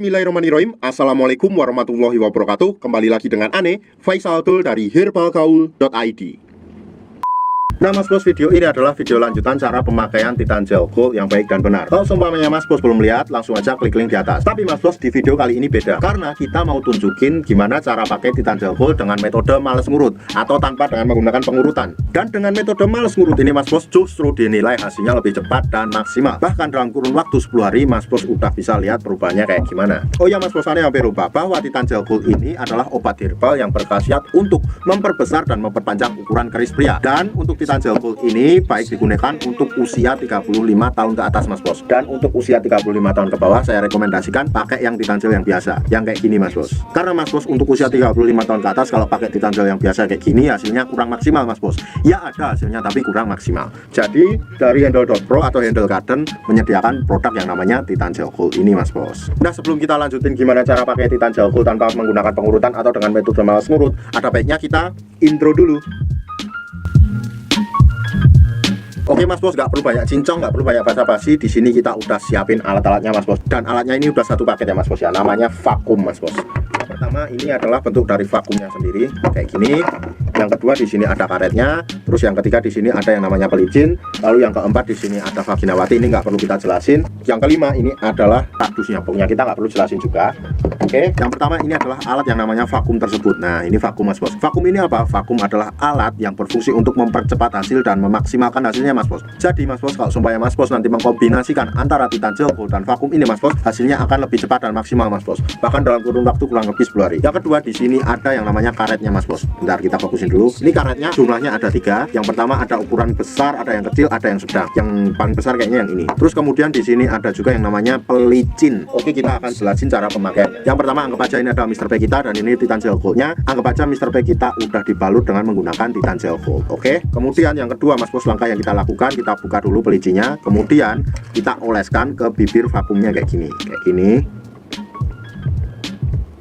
Bismillahirrahmanirrahim. Assalamualaikum warahmatullahi wabarakatuh. Kembali lagi dengan Ane, Faisal Tul dari herbalgaul.id. Nah Mas Bos, video ini adalah video lanjutan cara pemakaian Titan Gel Gold yang baik dan benar. Kalau seumpamanya Mas Bos belum lihat, langsung aja klik link di atas. Tapi Mas Bos, di video kali ini beda, karena kita mau tunjukin gimana cara pakai Titan Gel Gold dengan metode males ngurut atau tanpa dengan menggunakan pengurutan. Dan dengan metode males ngurut ini Mas Bos justru dinilai hasilnya lebih cepat dan maksimal. Bahkan dalam kurun waktu 10 hari Mas Bos udah bisa lihat perubahannya kayak gimana. Oh ya Mas Bos, Ane hampir lupa bahwa Titan Gel Gold ini adalah obat herbal yang berkhasiat untuk memperbesar dan memperpanjang ukuran keris pria. Dan untuk Titan Gel Gold ini baik digunakan untuk usia 35 tahun ke atas Mas Bos. Dan untuk usia 35 tahun ke bawah saya rekomendasikan pakai yang Titan Gel yang biasa, yang kayak gini Mas Bos. Karena Mas Bos untuk usia 35 tahun ke atas kalau pakai Titan Gel yang biasa kayak gini hasilnya kurang maksimal Mas Bos. Ya ada hasilnya tapi kurang maksimal. Jadi dari Handle.pro atau Handle Garden menyediakan produk yang namanya Titan Gel Gold ini Mas Bos. Nah sebelum kita lanjutin gimana cara pakai Titan Gel Gold tanpa menggunakan pengurutan atau dengan metode males ngurut, ada baiknya kita intro dulu. Oke Mas Bos, nggak perlu banyak cincong, nggak perlu banyak basa-basi. Di sini kita udah siapin alat-alatnya Mas Bos. Dan alatnya ini udah satu paket ya Mas Bos ya. Namanya vakum Mas Bos. Yang pertama ini adalah bentuk dari vakumnya sendiri kayak gini. Yang kedua di sini ada karetnya. Terus yang ketiga di sini ada yang namanya pelicin. Lalu yang keempat di sini ada vaginawati. Ini nggak perlu kita jelasin. Yang kelima ini adalah kardusnya. Pokoknya kita nggak perlu jelasin juga. Oke, yang pertama ini adalah alat yang namanya vakum tersebut. Nah ini vakum Mas Bos. Vakum ini apa? Vakum adalah alat yang berfungsi untuk mempercepat hasil dan memaksimalkan hasilnya Mas Bos. Jadi Mas Bos, kalau supaya Mas Bos nanti mengkombinasikan antara Titan Gel Gold dan vakum ini Mas Bos, hasilnya akan lebih cepat dan maksimal Mas Bos. Bahkan dalam kurun waktu kurang lebih 10 hari. Yang kedua di sini ada yang namanya karetnya Mas Bos. Bentar kita fokusin dulu. Ini karetnya jumlahnya ada 3. Yang pertama ada ukuran besar, ada yang kecil, ada yang sedang. Yang paling besar kayaknya yang ini. Terus kemudian di sini ada juga yang namanya pelicin. Oke, kita akan jelasin cara pemakaiannya. Yang pertama anggap aja ini adalah Mr. P kita dan ini Titan Gel Goldnya. Anggap aja Mr. P kita udah dibalut dengan menggunakan Titan Gel Gold. Oke. Kemudian yang kedua Mas Bos, langkah yang kita lakukan, kita buka dulu pelicinya. Kemudian kita oleskan ke bibir vakumnya kayak gini. Kayak gini.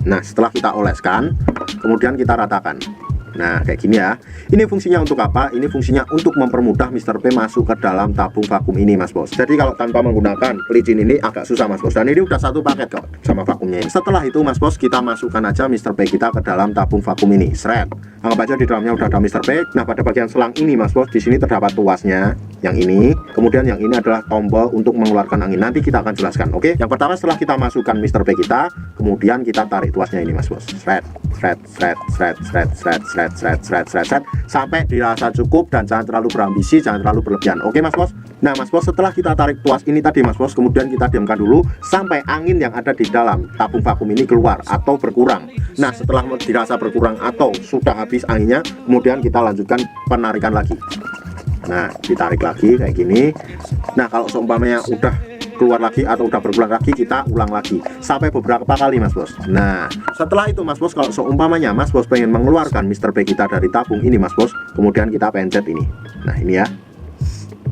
Nah setelah kita oleskan, kemudian kita ratakan. Nah kayak gini ya. Ini fungsinya untuk apa? Ini fungsinya untuk mempermudah Mr. P masuk ke dalam tabung vakum ini Mas Bos. Jadi kalau tanpa menggunakan pelicin ini agak susah Mas Bos. Dan ini udah satu paket kok sama vakumnya ini. Setelah itu Mas Bos, kita masukkan aja Mr. P kita ke dalam tabung vakum ini. Seret. Anggap aja di dalamnya udah ada Mr. P. Nah pada bagian selang ini Mas Bos, di sini terdapat tuasnya. Yang ini. Kemudian yang ini adalah tombol untuk mengeluarkan angin. Nanti kita akan jelaskan. Oke. Yang pertama setelah kita masukkan Mr. P kita, kemudian kita tarik tuasnya ini Mas Bos. Seret. Seret. Seret. Seret. Seret. Seret. Seret. Seret. Seret. Sampai dirasa cukup dan jangan terlalu berambisi, jangan terlalu berlebihan. Oke Mas Bos. Nah Mas Bos, setelah kita tarik tuas ini tadi Mas Bos, kemudian kita diamkan dulu sampai angin yang ada di dalam tabung vakum ini keluar atau berkurang. Nah setelah dirasa berkurang atau sudah habis anginnya, kemudian kita lanjutkan penarikan lagi. Nah ditarik lagi kayak gini. Nah kalau seumpamanya udah keluar lagi atau udah berkurang lagi, kita ulang lagi sampai beberapa kali Mas Bos. Nah setelah itu Mas Bos, kalau seumpamanya Mas Bos pengen mengeluarkan Mr. P kita dari tabung ini Mas Bos, kemudian kita pencet ini. Nah ini ya,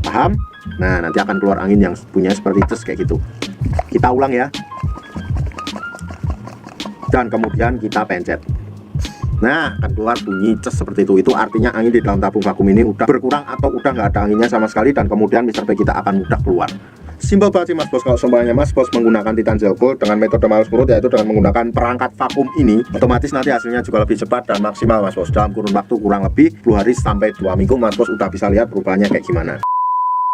paham? Nah nanti akan keluar angin yang punya seperti ces kayak gitu. Kita ulang ya, dan kemudian kita pencet. Nah akan keluar bunyi ces seperti itu. Itu artinya angin di dalam tabung vakum ini udah berkurang atau udah nggak ada anginnya sama sekali, dan kemudian Mr. P kita akan mudah keluar. Simpel banget sih Mas Bos. Kalau semuanya Mas Bos menggunakan Titan Gel Gold dengan metode males ngurut, yaitu dengan menggunakan perangkat vakum ini, otomatis nanti hasilnya juga lebih cepat dan maksimal Mas Bos. Dalam kurun waktu kurang lebih 10 hari sampai 2 minggu Mas Bos udah bisa lihat perubahannya kayak gimana.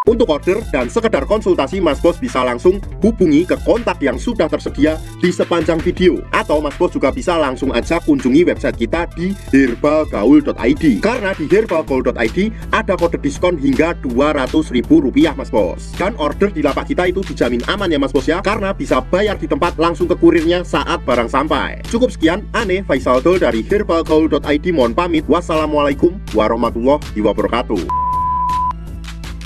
Untuk order dan sekedar konsultasi, Mas Bos bisa langsung hubungi ke kontak yang sudah tersedia di sepanjang video. Atau Mas Bos juga bisa langsung aja kunjungi website kita di herbalgaul.id. Karena di herbalgaul.id ada kode diskon hingga Rp200.000 Mas Bos. Dan order di lapak kita itu dijamin aman ya Mas Bos ya, karena bisa bayar di tempat langsung ke kurirnya saat barang sampai. Cukup sekian, Ane Faisal Tul dari herbalgaul.id mohon pamit. Wassalamualaikum warahmatullahi wabarakatuh.